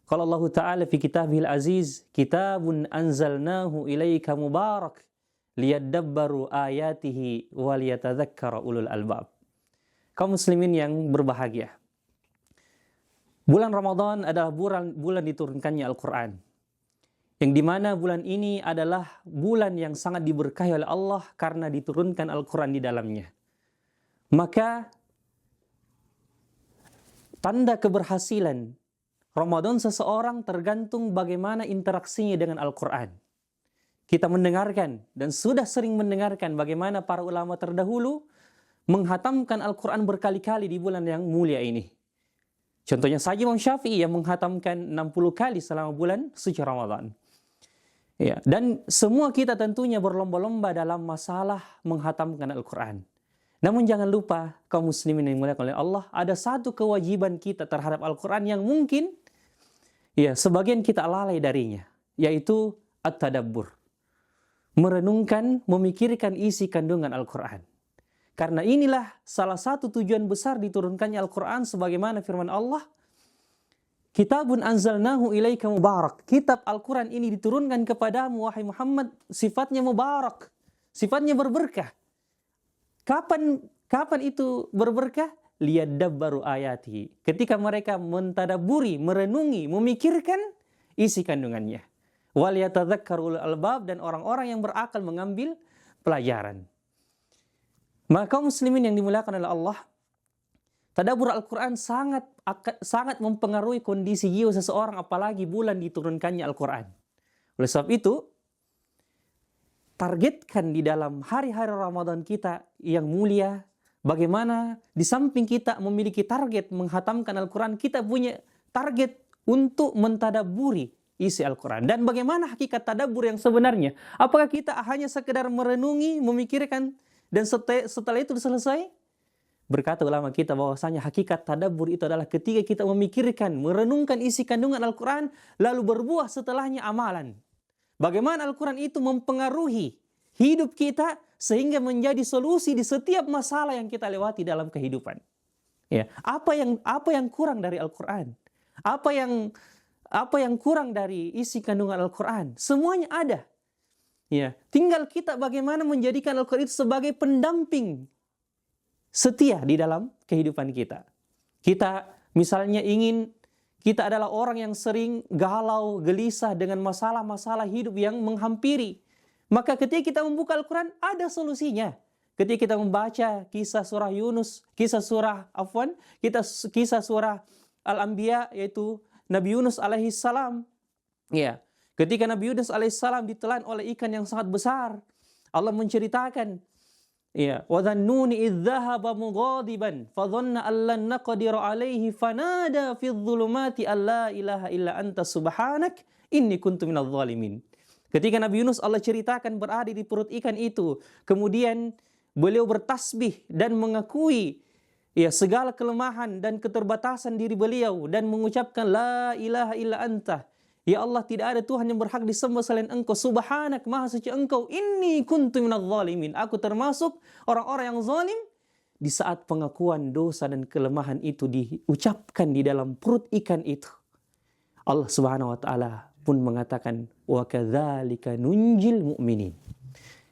Qala Allah Ta'ala fi kitabihil aziz, kitabun anzalnahu ilaika mubarak liyadabbaru ayatihi wa liyatadzakkara ulul albab. Kaum muslimin yang berbahagia. Bulan Ramadan adalah bulan diturunkannya Al-Quran. Yang dimana bulan ini adalah bulan yang sangat diberkahi oleh Allah karena diturunkan Al-Quran di dalamnya. Maka tanda keberhasilan Ramadan seseorang tergantung bagaimana interaksinya dengan Al-Quran. Kita mendengarkan dan sudah sering mendengarkan bagaimana para ulama terdahulu menghatamkan Al-Quran berkali-kali di bulan yang mulia ini. Contohnya saja Imam Syafi'i yang menghatamkan 60 kali selama bulan suci Ramadan. Ya, dan semua kita tentunya berlomba-lomba dalam masalah menghatamkan Al-Quran. Namun jangan lupa, kaum muslimin yang dimuliakan oleh Allah, ada satu kewajiban kita terhadap Al-Quran yang mungkin sebagian kita lalai darinya, yaitu at-tadabbur. Merenungkan, memikirkan isi kandungan Al-Quran. Karena inilah salah satu tujuan besar diturunkannya Al-Quran sebagaimana firman Allah, Kitabun anzalnahu ilaika mubarak. Kitab Al-Quran ini diturunkan kepadamu, wahai Muhammad, sifatnya mubarak, sifatnya berberkah. Kapan itu berberkah? Liyadabbaru ayati. Ketika mereka mentadaburi, merenungi, memikirkan isi kandungannya. Wal yatadzakkaru ulul albab, dan orang-orang yang berakal mengambil pelajaran. Maka kaum muslimin yang dimuliakan oleh Allah, tadabbur Al-Quran sangat mempengaruhi kondisi jiwa seseorang, apalagi bulan diturunkannya Al-Quran. Oleh sebab itu, targetkan di dalam hari-hari Ramadan kita yang mulia, bagaimana di samping kita memiliki target menghatamkan Al-Quran, kita punya target untuk mentadabburi isi Al-Quran. Dan bagaimana hakikat tadabbur yang sebenarnya? Apakah kita hanya sekedar merenungi, memikirkan, dan setelah itu selesai? Berkata ulama kita bahwasanya hakikat tadabbur itu adalah ketika kita memikirkan, merenungkan isi kandungan Al-Quran, lalu berbuah setelahnya amalan. Bagaimana Al-Quran itu mempengaruhi hidup kita sehingga menjadi solusi di setiap masalah yang kita lewati dalam kehidupan. Ya, apa yang kurang dari Al-Quran? Apa yang kurang dari isi kandungan Al-Quran? Semuanya ada. Ya, tinggal kita bagaimana menjadikan Al-Quran itu sebagai pendamping setia di dalam kehidupan kita. Kita misalnya kita adalah orang yang sering galau, gelisah dengan masalah-masalah hidup yang menghampiri. Maka ketika kita membuka Al-Quran, ada solusinya. Ketika kita membaca kisah surah Al-Anbiya, yaitu Nabi Yunus alaihissalam. Ya, ketika Nabi Yunus alaihissalam ditelan oleh ikan yang sangat besar, Allah menceritakan, ya, wa dhannuni idz dhahaba mughadiban fa dhanna an lan naqdir alaihi fanada fi dhulumati alla ilaha illa anta subhanak inni kuntu minadh dhalimin. Ketika Nabi Yunus Allah ceritakan berada di perut ikan itu, kemudian beliau bertasbih dan mengakui segala kelemahan dan keterbatasan diri beliau dan mengucapkan la ilaha illa anta. Ya Allah, tidak ada Tuhan yang berhak disembah selain Engkau. Subhanak, maha suci Engkau. Inni kuntu minadh dhalimin. Aku termasuk orang-orang yang zalim. Di saat pengakuan dosa dan kelemahan itu diucapkan di dalam perut ikan itu, Allah Subhanahu wa taala pun mengatakan, wa kadzalika nunjil mu'minin.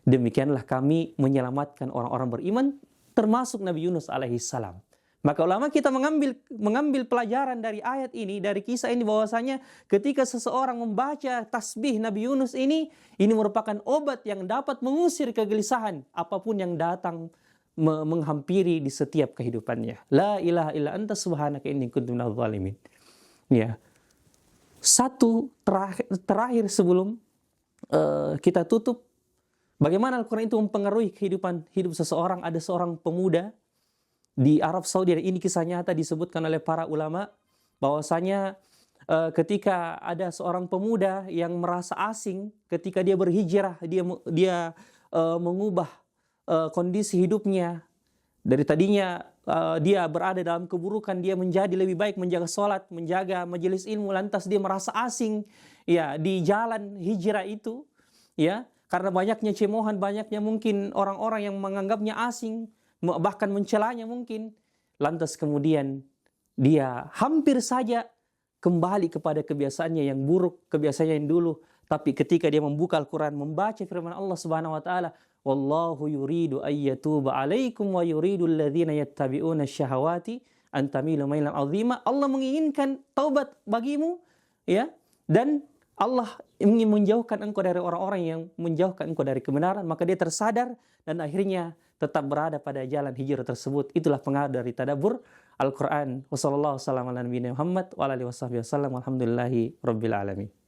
Demikianlah kami menyelamatkan orang-orang beriman, termasuk Nabi Yunus alaihissalam. Maka ulama kita mengambil pelajaran dari ayat ini, dari kisah ini, bahwasanya ketika seseorang membaca tasbih Nabi Yunus ini merupakan obat yang dapat mengusir kegelisahan apapun yang datang menghampiri di setiap kehidupannya. La ilaha illa anta subhanaka inni kuntu minadh dhalimin. Ya. Satu terakhir sebelum kita tutup, bagaimana Al-Quran itu mempengaruhi kehidupan hidup seseorang. Ada seorang pemuda di Arab Saudi, ini kisah nyata disebutkan oleh para ulama, bahwasanya ketika ada seorang pemuda yang merasa asing ketika dia berhijrah, dia mengubah kondisi hidupnya. Dari tadinya dia berada dalam keburukan, dia menjadi lebih baik, menjaga sholat, menjaga majelis ilmu, lantas dia merasa asing ya di jalan hijrah itu, ya, karena banyaknya cemoohan, banyaknya mungkin orang-orang yang menganggapnya asing, bahkan mencelanya mungkin. Lantas kemudian dia hampir saja kembali kepada kebiasaannya yang buruk, kebiasaannya yang dulu. Tapi ketika dia membuka Al-Quran, membaca firman Allah Subhanahu wa taala, "Wallahu yuridu ayyatuba 'alaikum wa yuridu alladhina yattabi'una syahawati an tamilu mailan 'azima." Allah menginginkan taubat bagimu, ya. Dan Allah ingin menjauhkan engkau dari orang-orang yang menjauhkan engkau dari kebenaran, maka dia tersadar dan akhirnya tetap berada pada jalan hijrah tersebut. Itulah pengaruh dari tadabbur Al-Quran. Wassalamualaikum warahmatullahi wabarakatuh. Alhamdulillahi rabbil alamin.